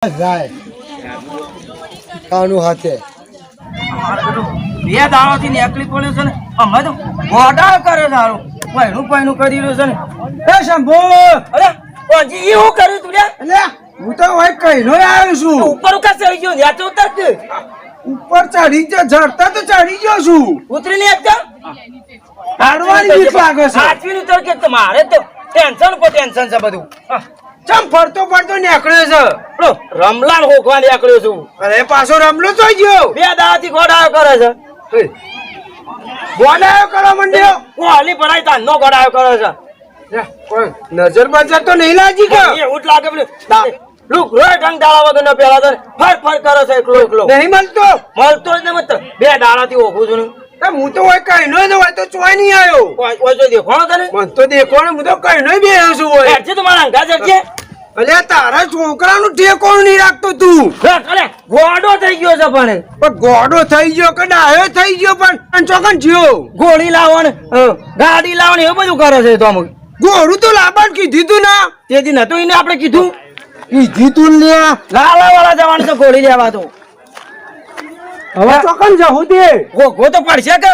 જાય કાનું હાથે બે દાડોથી નેકળી પડ્યો છે ને અમે તો મોઢા કરે સારું પૈણું કરી રહ્યો છે ને એ શંભુ અરે હજી એવું કર્યું તું એટલે હું તો ભાઈ કઈનો આવ્યો છું ઉપર કા ચડી ગયો નેચો ઉતર કે ઉપર ચડી જ ઝડતા તો ચડી ગયો છું ઉતરી ને એકદમ હાડવાની બીક લાગે છે સાચવી ઉતર કે મારે તો ટેન્શન છે બધું ચમ ફરતો ફરતો નીકળ્યો છે પેલો રમલાલ હોકવા નીકળ્યો છું અરે પાછો રમલો તો ગયો બે દાડાથી ગોડાયો કરે છે ગોડાયો કરવા માંડ્યો કોહલી પડાય તાનો ગોડાયો કરે છે કોઈ નજર બજર તો નહીં લાગી કે એવું જ લાગે પેલું લુક રોય ઢંગ દાડા વગર ન પેલા તો ફર કરે છે એકલો નહીં મળતો મળતો જ ને મત બે દાડાથી ઓખું છું ને હું તો હોય કઈનો જ હોય તો ચોય નહીં આવ્યો ઓય જો દેખો તને મને તો દેખો ને હું તો કઈનો બેહ્યો છું હોય હેડજે તમારા અંગા જજે અલ્યા તારા છોકરાનું ઠેકોણ નહીં રાખતો તું અરે ગોડો થઈ ગયો છે પણ ગોડો થઈ ગયો કે ડાયો થઈ ગયો પણ ચોકન જ્યો ગોળી લાવો ને ગાડી લાવો ને એવું બધું કરે છે તો અમુક ગોળું તો લાવવાનું કીધું તું ના તેથી નતું એને આપણે કીધું કીધું તું લ્યા લાલા વાળા જવાનું છે ગોળી લેવા તો હવે ચોકન જવું દે ગો તો પડશે કે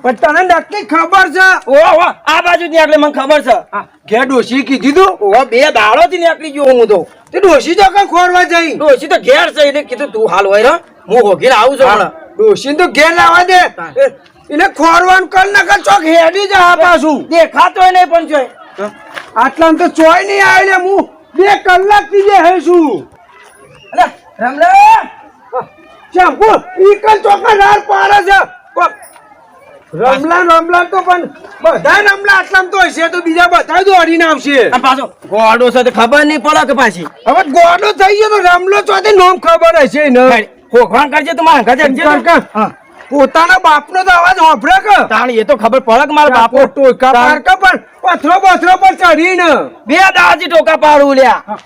પણ તને નક્કી ખબર છે ઓહો આ બાજુ નીકળે મને ખબર છે કે ડોશી કીધું તું ઓહો બે દાડો થી નીકળી ગયો હું તો તે ડોશી ચોકન ખોરવા જઈ ડોશી તો ઘેર છે એને કીધું તું હાલ હોય હું હોગીને આવું છું હમણાં ડોશી તો ઘેર લાવવા દે એને ખોરવાનું કર ના કર ચોક હેડી જા પાછું દેખાતો નહીં પણ જોઈ આટલામાં તો ચોય નહીં આવે ને હું 2 કલાક થી જે હે છું અરે રમલા શંભુ ઈકલ ચોકન હાર પાડે છે રમલા તો પણ બધા રમલા આટલામાં તો હશે તો બીજા બધા દોડીને આવશે આ પાછો ગોડો છે તો ખબર નહીં પડે કે પાછી હવે ગોડો થઈ ગયો તો રમલો ચોથી નોમ ખબર હશે ને હોખવાન કરજે તો મારા ઘરે જજે પોતાના બાપનો તો અવાજ હોભરે કે તાણી એ તો ખબર પડે કે મારા બાપો ટોકા પાર કે પણ પથરો પર ચડીને બે દાજી ટોકા પાડું લ્યા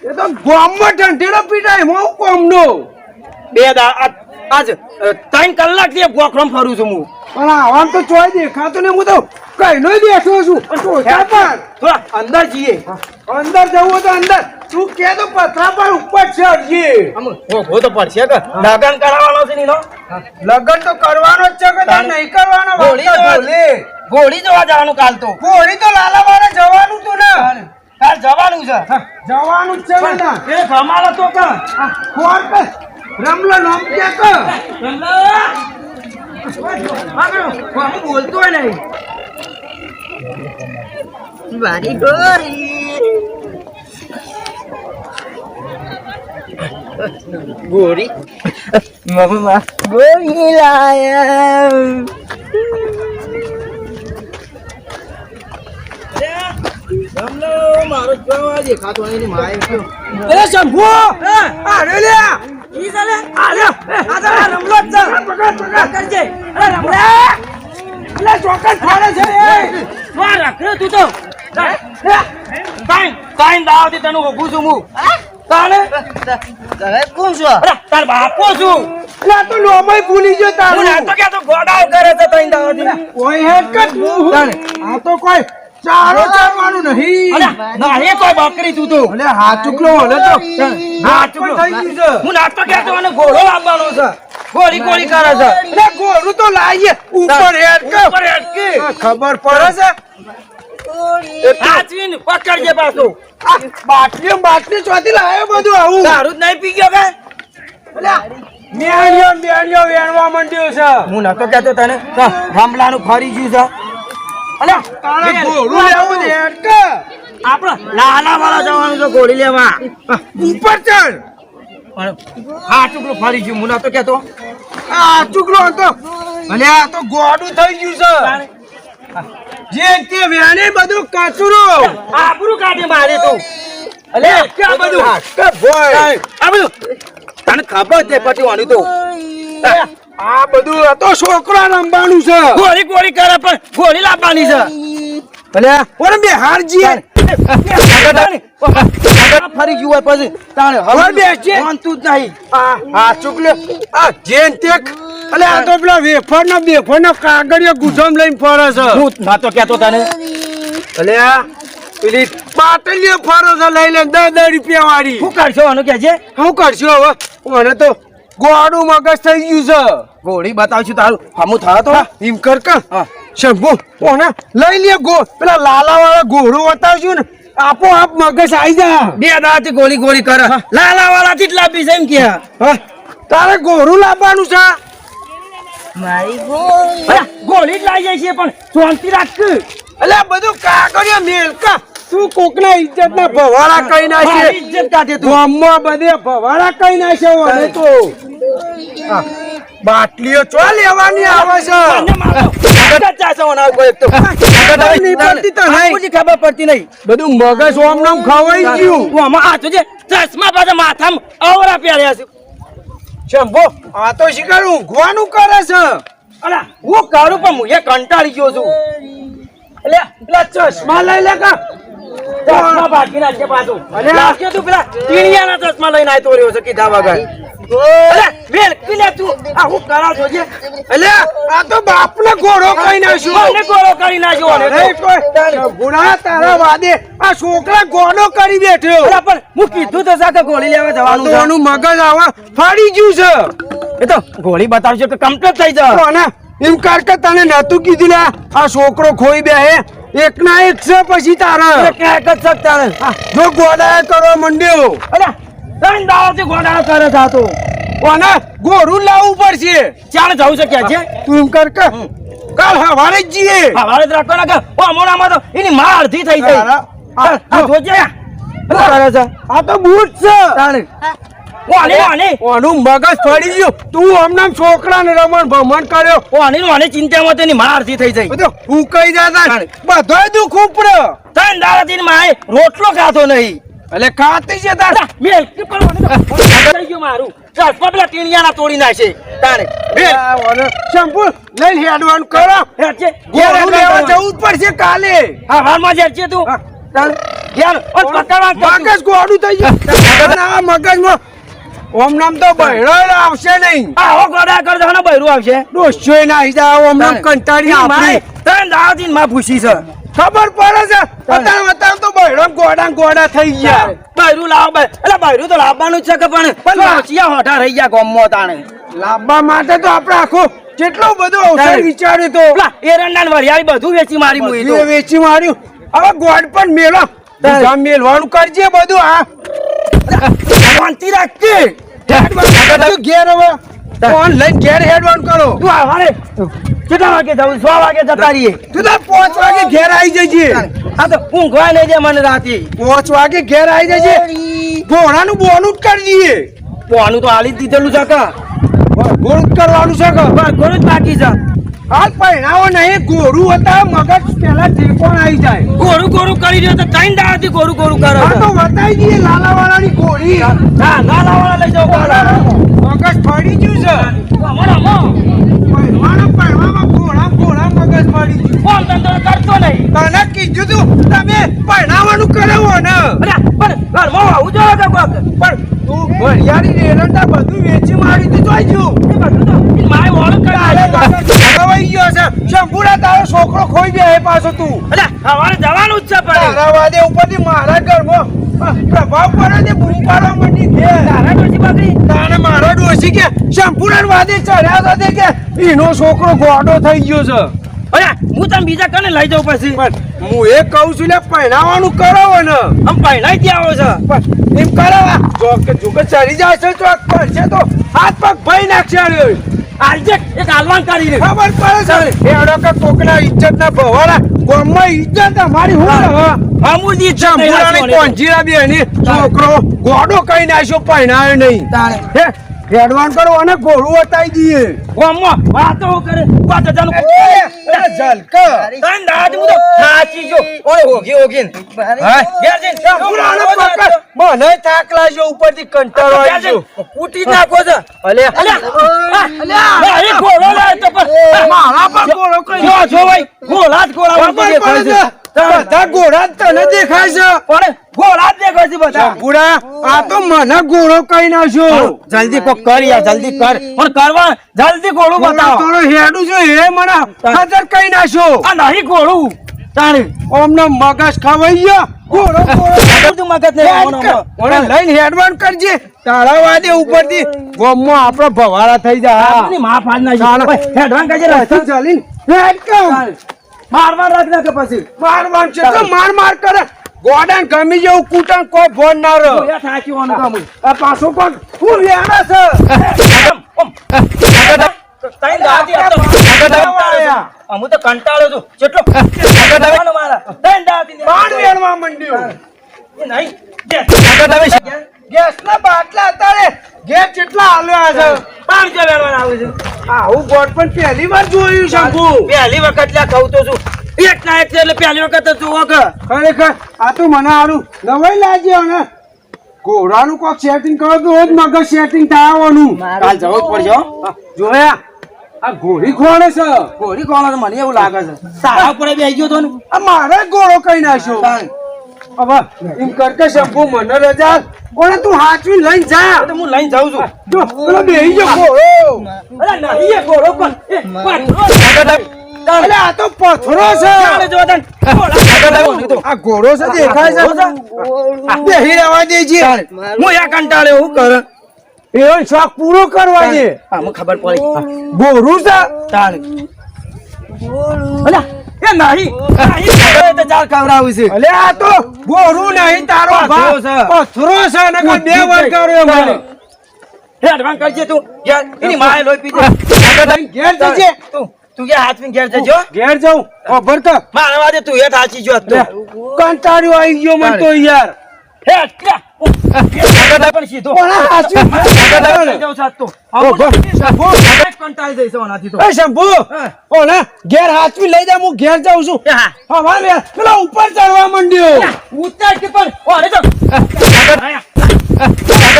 એ તો ગોમમાં ઢંઢેરો પીટાય હું કોમનો બે દા આજ 3 કલાક થી ગોખરમ ફરું છું હું પણ આવામ તો ચોય દેખાતો ને હું તો કઈનો બેઠો છું ટોકા પર થોડા અંદર જઈએ અંદર જવું તો અંદર તું કે તો પથરા પર ઉપર ચડીએ હો તો પડશે કે લગન કરાવવાનો છે નીનો લગન તો કરવાનો જ છે કે તાર નહીં કરવાનો ગોળી જોવા જવાનું કાલ તો ગોળી તો લાલાવાળા જવાનું તું ને કાલ જવાનું છે જવાનું જ છે ને એ ધમાલો તો કે કોણ કે રમલો નામ કે કે હું બોલતો નહીં મારી ગોરી મમ્મા ગોરી લાયા રમલો મારો જવા દેખાતો નહીં માય એ શંભુ આરે લે ઈ ચાલે આરે આ રમલો જ છે પકડ કરજે અરે રમલા એટલે ચોકન ફાડે છે એ વાહ રાખે તું તો તાઈ દાવથી તને ઓગું છું હું તાણે તમે કોણ છો? અરે તાર બાપો છું એટલે આ તો નોમય ભૂલી ગયો હું તારું ના તો કે તો ગોડાવ કરે છે તાઈ દાવથી કોઈ હેડ કર આ તો કોઈ ચારો ચારવાનું નહીં અરે ના એ કોઈ બકરી તું તો એટલે હાથ ચુકલો ઓલે તો હા ચૂકલો થઈ ગયું છે હું ના તો કે તો મને ઘોડો લાવવાનો છે ગોળી કરે છે એટલે ગોરું તો લાવીએ ઉપર હેડ કર ઉપર હેડકી ખબર પડે છે હાચવીને પકડજે પાછું આ બાટલી ચોથી લાવ્યો બધું આવું દારૂ જ નહીં પી ગયો કે મેણિયો વેણવા માંડ્યો છે હું નતો કેતો તને રમલાનું ફરી ગયું છે અલ્યા તારે ગોરું લેવું છે હેડ કર આપણે લાલા વાળા જવાનું છે ગોળી લેવા ઉપર ચડ પણ હા ચૂકલો ફરી ગયું હું નતો કેતો આ ચુકલો હતો અને આ તો ગોડું થઈ ગયું છે જે તે વેણે બધું કચરો આબરૂ કાઢે મારે તો અલે ક્યાં બધું કે ભોય આ બધું તને ખબર છે પટીવાનું તો આ બધું આ તો છોકરા રમવાનું છે ગોળી કરે પણ ગોળી લાવવાની છે અલે ઓરે બે હારજી ફરી ગયું હોય પછી તાણે હવે બેસજે તું જ નહીં આ ચુકલો આ જેન તે અલે આ તો પેલા વેફર ના કાગળિયો ગુજામ લઈને ફરે છે હું ના તો કેતો તને અલે પેલી પાટલીઓ ફરો છે લઈ લે 10 રૂપિયા વાળી. શું કરશો આનું કે છે? શું કરશું હવે? મને તો ગોળું મગજ થઈ ગયું છે. ગોળી બતાવશું તારું હમું થયો તો એમ કર કે હા. શંભુ ઓને લઈ લે પેલા લાલા વાળા ઘોડો બતાવશું ને આપોઆપ મગજ આવી જા. બે દાંતી ગોળી ગોળી કરે લાલા વાળા થી જ લાંબી છે એમ કે હા, તારે ઘોડું લાવવાનું છે. મારી ગોળી અરે, ગોળી જ લાવી જાય છે પણ શાંતિ રાખ. અલ્યા બધું કાગળિયા મેલકા તું કોકના ઇજ્જત ના ભવાડા કઈ મારી નાખે. ઇજ્જત કાઢે તું. ગામમાં બધે ભવાડા કઈ નાખે ઓને તો. હા, બાટલીઓ ચો લેવાની આવે છે. મને મારો. આગળ ચાસો ના કોઈ એક તો. ખબર નહીં પડતી તો નહીં. આપણને ખબર પડતી નહીં. બધું મગજ ઓમ નામ ખવાઈ ગયું. તું આમાં આ જોજે ચશ્મા પાછા માથામાં અવરા પહેર્યા છે. શંભુ આ તો શિકાર ઊંઘવાનું કરે છે. અલા હું કરું પણ હું એ કંટાળી ગયો છું. એટલે પેલા ચશ્મા લઈ લે કા. ચશ્મા બાકી નાખજે પાછું. અરે. લાગશે તું પેલા ટીણીયાના ચશ્મા લઈને આવતો રહ્યો છે કીધા વગર. અલા વેલ કિલે તું આ હું કરા જોજે. એટલે આ તો બાપને ઘોડો કઈ નાખ્યો. મને ગોળો કરી નાખ્યો આને તો. અરે કોઈ શંભુડા તારા વાદે આ છોકરા ગોડો કરી બેઠ્યો. અલા પણ હું કીધું તો સાકે ગોળી લેવા જવાનું છે. આનું મગજ આવા ફાડી ગયું છે. એ તો ગોળી બતાવજો કે કમ્પ્લીટ થઈ જાય. કોને એમ કર કે તને નતું કીધું લે આ છોકરો ખોઈ બે હે એક ના એક છે પછી તારે ક્યાંક જ શકતા ને. જો ગોડા કરવા મંડ્યો. અલા ત્રણ દાડાથી ગોળાનો કરે છે આ તો. કોને ગોરું લાવવું પડશે. ચાલ જવું છે ક્યાં છે? તું એમ કર કે કાલ હવારે જ જઈએ. હવારે જ રાખો ના કે ઓ મોણામાં તો એની માં અડધી થઈ ગઈ. આ જોજે શું કરે છે? આ તો બૂટ છે. તાણે ઓને ઓનું મગજ ફરી ગયું. તું હમણાં છોકરાને રમણ ભમણ કર્યો. ઓને ચિંતામાં તેની માં અડધી થઈ જાય. બધું હું કઈ જતા બધોય દુઃખ ઉપડે. ત્રણ દાડાથી માએ રોટલો ખાતો નહીં. એટલે ખાતી છે તાર. મેલ કે પણ થઈ ગયું મારું. ચાલ પગલા ટીણિયાના તોડી નાખે. તાણે શેમ્પુ લઈ હેડવાનું કરો. હેડજે. ગોળું લેવા જવું જ પડશે કાલે. હા વારમાં જ હેડજે તું. ચાલ ઘેર ઓન પકડવા મગજ ગોળું થઈ ગયું. આ મગજમાં ઓમ નામ તો બહેરો આવશે નહીં. આવો ગોડા કર દો ને બૈરું આવશે. ડોસ્યોય નાહી જાય ઓમ નામ કંટાળી આપણી. ત્રણ દાડાથી માં ભૂસી છે. ખબર પડે છે અત્યારે તો બહેરો ગોડા થઈ ગયા. બૈરું લાવ બે. એટલે બૈરું તો લાવવાનું જ છે કે પણ લોચિયા હોઠા રહી ગયા ગોમમાં તાણે. લાવવા માટે તો આપણે આખો કેટલો બધો અવસર વિચાર્યો તો. પેલા એરંડા ને વરિયાળી બધું વેચી મારી મુઈ તો. બધું વેચી માર્યું. હવે ગોડ પણ મેલો બીજા મેલવાનું કરજે બધું. આ શાંતિ રાખજે. તું ઘેર હવે ફોન લઈને ઘેર હેડવાનું કરો. તું આવારે કેટલા વાગે જવું? 6 વાગે જતા રહીએ. તું તો 5 વાગે ઘેર આવી જજે. આ તો ઊંઘવા નહીં દે મને રાતે. 5 વાગે ઘેર આવી જજે. ઘોડાનું બોનું જ કરી દઈએ. પોનું તો હાલી જ દીધેલું છે કે ઘોડું જ કરવાનું છે કે ઘણું જ બાકી છે. હાલ પહેણાવો નહીં. ગોરું હતા મગજ પેલા ટેકોણ આવી જાય. ગોરું કરી રહ્યો તો ત્રણ દાડાથી ગોરું કરે આ છે. તો બતાવી દઈએ લાલાવાળાની ગોળી. હા લાલાવાળા લઈ જાઓ ગાલા. મગજ ફરી ગયું છે. પહેરવામાં ઘોડા મગજ ફરી ગયું. ફોન ધંધો કરતો નહીં. તને કીધું તું તમે પહેણાવાનું કરાવો ને. અરે પણ ઘરમાં આવું જોઈએ કે કોક. પણ તું ભરિયાળી એરંડા બધું વેચી મારી તું જોઈ ગયું. એ બધું તો એની માએ ઓળખ કરી. ખવાઈ ગયો છે. શંભુડા તારો છોકરો ખોઈ ગયા પાછો તું. અરે હવારે જવાનું જ છે પણ. તારા વાદે ઉપરથી મારા ઘરમાં પ્રભાવ પડે છે. બૂમ પાડવા માંડી છે. તારા ડોશી બકરી. તારે મારો ડોશી કે શંભુડા વાદે ચડ્યા સાથે કે એનો છોકરો ગોડો થઈ ગયો છે. અરે હું તમે બીજા કને લઈ જાઉં પછી. પણ હું એ કહું છું ને પહેણાવાનું કરાવો ને. આમ પહેલાઈ જ આવો છે. પણ એમ કરાવા જો કે ચડી જશે તો કરશે તો હાથ પગ ભાઈ નાખશે. આજે એક હાલવાન કરી દે. ખબર પડે છે એડો કે કોકના ઇજ્જત ના ભવાડા ગામમાં ઇજ્જત અમારી હું અમૂલજી શંભુડાની કોંજીરા બે એની છોકરો ગોડો કઈ નાખ્યો પહેણાયો નહીં. તાણે હે હેડવાન કરો અને ઘોડું વટાઈ દઈએ. ગામમાં વાતો કરે વાત જાનું. ઝલકા ત્રણ દાડાથી હું તો થાચી ગયો. ઓય ઓગીન. હા ઘેર જઈને શંભુડાને પકડ. મને થાક લાગ્યો ઉપરથી કંટાળો આવી ગયો. કૂટી નાખો છે. અલ્યા અલ્યા એ ઘોડો લાય તો પણ મારા પર ઘોડો કઈ જો ભાઈ ઘોડા જ ઘોડા ખબર પડે છે. બધા ઘોડા તને દેખાય છે. પણ ઘોડા જ દેખાય છે બધા. શંભુડા આ તો મને ઘોડો કઈ નાખ્યો. જલ્દી કોક કર યાર જલ્દી કર. પણ કરવા જલ્દી ઘોડું બતાવો. થોડો હેડું છે એ મને હાજર કઈ નાખ્યો. આ નહીં ઘોડું તાણી ઓમનો મગજ ખવાઈ ગયો ઘોડો બધું મગજ નહીં ઓને લઈને હેડવાન કરજે તારા વાદે ઉપરથી ગોમમાં આપણો ભવારા થઈ જાય આપની માં ફાડ નાખી ચાલો. ઓય, હેડવાન કાજે રસ્તા ચાલીને હેડ કામ મારવાન રાખ નાખે પછી માર છે તો માર કરે ગોડાન ગમી જેવું કૂટણ કોઈ ફોન ના રહો ઓયા થાકી ઓન કામ આ પાછો કોણ હું લેણા છે તાઈ દાદી અમુ તો કંટાળો છું જેટલો કંટાળો મારા તાઈ દાદી પાણ વેણવા મંડ્યું એ નહીં ગેસના બાટલા અત્યારે ગેસ કેટલા હાલ્યા છે પાંચ જો વેણવાના આવે છે આવું ગોળ પણ પહેલી વાર જોયું શંભુ પહેલી વખત લ્યા કહું તો છું એક ના એક છે એટલે પહેલી વખત જ જુઓ કે ખરેખર આ તો મને હારું નવાઈ લાગ્યો ને ઘોડાનું કોક સેટિંગ કરો તો જ મગજ સેટિંગ થવાનું કાલ જવું જ પડશે હો. જોયા આ ઘોડી ખોણે છે ઘોડી કોણ હતો? મને એવું લાગે છે તારા ઉપર બેસી ગયો તો ને આ મારે ઘોડો કઈ નાખ્યો તાણ. હવે એમ કરકે શંભુ મને રજા ઓને તું હાચવી લઈને જા તો હું લઈને જાઉં છું જો પેલો બેહી ગયો ઘોડો અરે નહીં એ ઘોડો પણ એ પાછો. અરે આ તો પથરો ચાલે છે જો તાણ. ઘોડા. આ ઘોડો છે દેખાય છે બેહી રહેવા દેજે હું યા કંટાળ્યો હું કર એવો શોખ પૂરો કરવા દે આમાં ખબર પડી ગોરું છે તાણ. અલા એ નહીં એ તો ચાલ ખવડાવું છે અલે આ તો ગોરું નહીં તારો પથરો છે. પથરો છે ને કોઈ બે વાર કર્યો મને હે એડવાન્સ કરજે તું યાર એની માએ લોહી પીજે ઘેર જજે તું યાર હાથવીને ઘેર જજો ઘેર જાઉં ખબર કે મારા વાદે તું હેઠ હાચી જો તો કંટાળ્યો આવી ગયો મને તો યાર હેઠ ક્યાં પણ સીધો પણ આ હાચું જાઉં સાત તો શંભુ કંટાળી જઈશ ઓનાથી તો એ શંભુ ઓલે ઘેર હાચવી લઈ જા હું ઘેર જાઉં છું હા હવા લે પેલો ઉપર ચડવા માંડ્યો ઉતાર કે પણ ઓરે તો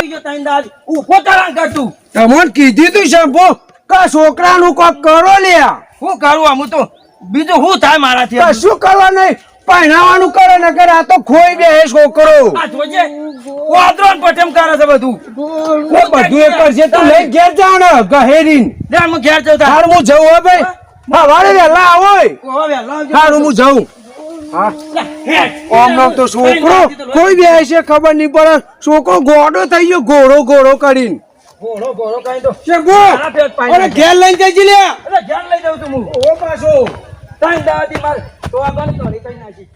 ગયો તાઈન દાદ ઉભો તારા કરતું તમને કીધું તું શંભુ કે છોકરાનું કોક કરો લે હું કરું આમ તો બીજું શું થાય મારાથી કશું કરવા નહીં પહેરાવાનું કરે નકર આ તો ખોઈ બે છોકરો આ જોજે વાદરોન પટેમ કરે છે બધું એ બધું એ કરશે તું લઈ ઘેર જાવ ને ગહેરીન લે હું ઘેર જઉં તાર હારું હું જઉં હો ભાઈ સવારે વહેલા આવો ઓ વેલા હારું હું જઉં ઓમનો તો છોકરો કોઈ બે છે ખબર નહીં પડે છોકરો ગોડો થઈ ગયો ઘોડો કરીને ઘોડો ઘોડો કઈ તો શંભુ મારા પેટ પાઈ અરે ઘેર લઈને જજે લે અરે ઘેર લઈ જાઉં છું હું ઓ પાછો તાઈન દાદી માર તો આ બન તો કઈ નાખી